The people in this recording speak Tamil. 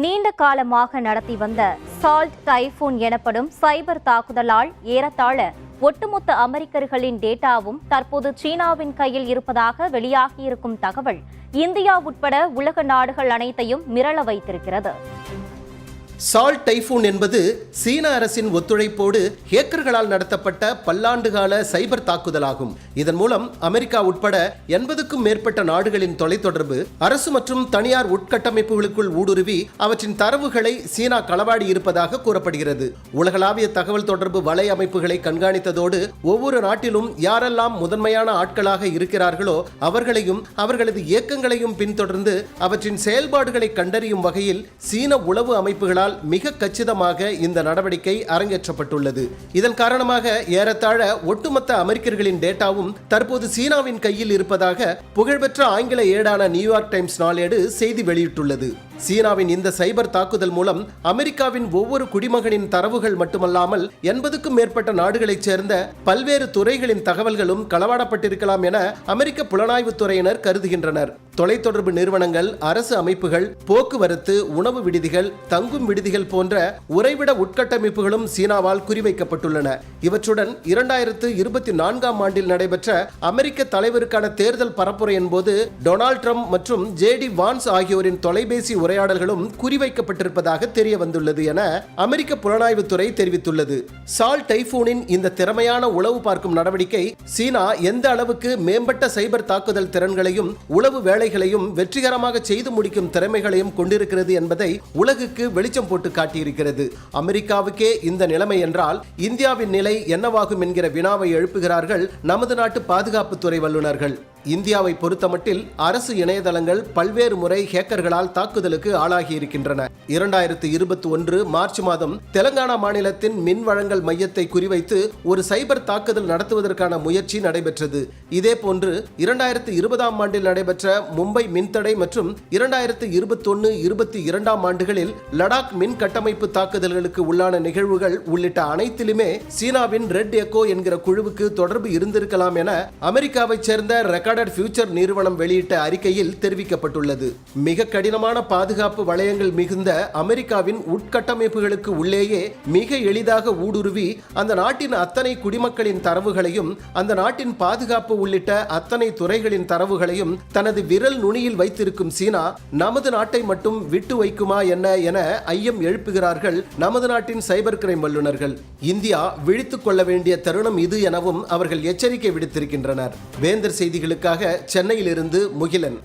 நீண்ட காலமாக நடத்தி வந்த சால்ட் டைபூன் எனப்படும் சைபர் தாக்குதலால் ஏறத்தாழ ஒட்டுமொத்த அமெரிக்கர்களின் டேட்டாவும் தற்போது சீனாவின் கையில் இருப்பதாக வெளியாகியிருக்கும் தகவல் இந்தியா உட்பட உலக நாடுகள் அனைத்தையும் மிரள வைத்திருக்கிறது. சால்ட் டைபூன் என்பது சீன அரசின் ஒத்துழைப்போடு ஹேக்கர்களால் நடத்தப்பட்ட பல்லாண்டுகால சைபர் தாக்குதலாகும். இதன் மூலம் அமெரிக்கா உட்பட 80க்கும் மேற்பட்ட நாடுகளின் தொலைத்தொடர்பு, அரசு மற்றும் தனியார் உட்கட்டமைப்புகளுக்குள் ஊடுருவி அவற்றின் தரவுகளை சீனா களவாடி இருப்பதாக கூறப்படுகிறது. உலகளாவிய தகவல் தொடர்பு வலை அமைப்புகளை கண்காணித்ததோடு ஒவ்வொரு நாட்டிலும் யாரெல்லாம் முதன்மையான ஆட்களாக இருக்கிறார்களோ அவர்களையும் அவர்களது இயக்கங்களையும் பின்தொடர்ந்து அவற்றின் செயல்பாடுகளை கண்டறியும் வகையில் சீன உளவு அமைப்புகளால் மிக கச்சிதமாக இந்த நடவடிக்கை அரங்கேற்றப்பட்டுள்ளது. இதன் காரணமாக ஏறத்தாழ ஒட்டுமொத்த அமெரிக்கர்களின் டேட்டாவும் தற்போது சீனாவின் கையில் இருப்பதாக புகழ்பெற்ற ஆங்கில ஏடான நியூயார்க் டைம்ஸ் நாளேடு செய்தி வெளியிட்டுள்ளது. சீனாவின் இந்த சைபர் தாக்குதல் மூலம் அமெரிக்காவின் ஒவ்வொரு குடிமகனின் தரவுகள் மட்டுமல்லாமல் 80க்கும் மேற்பட்ட நாடுகளைச் சேர்ந்த பல்வேறு துறைகளின் தகவல்களும் களவாடப்பட்டிருக்கலாம் என அமெரிக்க புலனாய்வுத் துறையினர் கருதுகின்றனர். தொலைத்தொடர்பு நிறுவனங்கள், அரசு அமைப்புகள், போக்குவரத்து, உணவு விடுதிகள், தங்கும் விடுதிகள் போன்ற உறைவிட உட்கட்டமைப்புகளும் சீனாவால் குறிவைக்கப்பட்டுள்ளன. இவற்றுடன் 2024ஆம் ஆண்டில் நடைபெற்ற அமெரிக்க தலைவருக்கான தேர்தல் பரப்புரையின் போது டொனால்ட் ட்ரம்ப் மற்றும் ஜேடி வான்ஸ் ஆகியோரின் தொலைபேசி உரையாடல்களும் குறிவைக்கப்பட்டிருப்பதாக தெரிய வந்துள்ளது என அமெரிக்க புலனாய்வுத்துறை தெரிவித்துள்ளது. சால்ட் டைபூனின் இந்த திறமையான உளவு பார்க்கும் நடவடிக்கை சீனா எந்த அளவுக்கு மேம்பட்ட சைபர் தாக்குதல் திறன்களையும் உளவு வேலைகளையும் வெற்றிகரமாக செய்து முடிக்கும் திறமைகளையும் கொண்டிருக்கிறது என்பதை உலகுக்கு வெளிச்சம் போட்டு காட்டியிருக்கிறது. அமெரிக்காவுக்கே இந்த நிலைமை என்றால் இந்தியாவின் நிலை என்னவாகும் என்கிற வினாவை எழுப்புகிறார்கள் நமது நாட்டு பாதுகாப்புத்துறை வல்லுநர்கள். இந்தியாவை பொறுத்தமட்டில் அரசு இணையதளங்கள் பல்வேறு முறை ஹேக்கர்களால் தாக்குதலுக்கு ஆளாகி இருக்கின்றன. 2021 மார்ச் மாதம் தெலங்கானா மாநிலத்தின் மின் வழங்கல் மையத்தை குறிவைத்து ஒரு சைபர் தாக்குதல் நடத்துவதற்கான முயற்சி நடைபெற்றது. இதேபோன்று 2020ஆம் ஆண்டில் நடைபெற்ற மும்பை மின்தடை மற்றும் 2021-22ஆம் ஆண்டுகளில் லடாக் மின் கட்டமைப்பு தாக்குதல்களுக்கு உள்ளான நிகழ்வுகள் உள்ளிட்ட அனைத்திலுமே சீனாவின் ரெட் எக்கோ என்கிற குழுவுக்கு தொடர்பு இருந்திருக்கலாம் என அமெரிக்காவைச் சேர்ந்த ஃபியூச்சர் நிறுவனம் வெளியிட்ட அறிக்கையில் தெரிவிக்கப்பட்டுள்ளது. மிக கடினமான பாதுகாப்பு வளையங்கள் மிகுந்த அமெரிக்காவின் உட்கட்டமைப்புகளுக்கு உள்ளேயே மிக எளிதாக ஊடுருவி அந்த நாட்டின் அத்தனை குடிமக்களின் தரவுகளையும் அந்த நாட்டின் பாதுகாப்பு உள்ளிட்ட அத்தனை துறைகளின் தரவுகளையும் தனது விரல் நுனியில் வைத்திருக்கும் சீனா நமது நாட்டை மட்டும் விட்டு வைக்குமா என்ன என ஐயம் எழுப்புகிறார்கள் நமது நாட்டின் சைபர் கிரைம் வல்லுநர்கள். இந்தியா விழித்துக் கொள்ள வேண்டிய தருணம் இது எனவும் அவர்கள் எச்சரிக்கை விடுத்திருக்கின்றனர். வேந்தர் செய்திகளுக்கு சென்னையிலிருந்து முகிலன்.